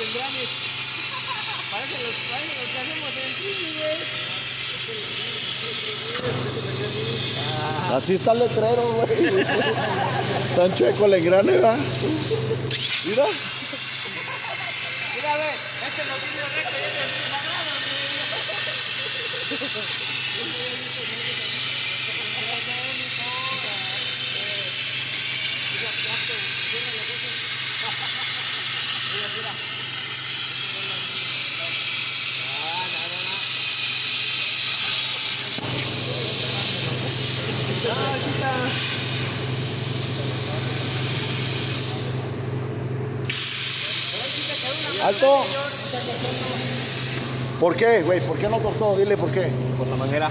engranes. Parece los que hacemos en Chile, güey. Así está el letrero, güey. Tan chueco el engrane, ¿va? Mira. Mira, ve, este lo tiene recto y este es cuadrado, Alto. ¿Por qué, güey? ¿Por qué no cortó? Dile por qué. Por la manguera.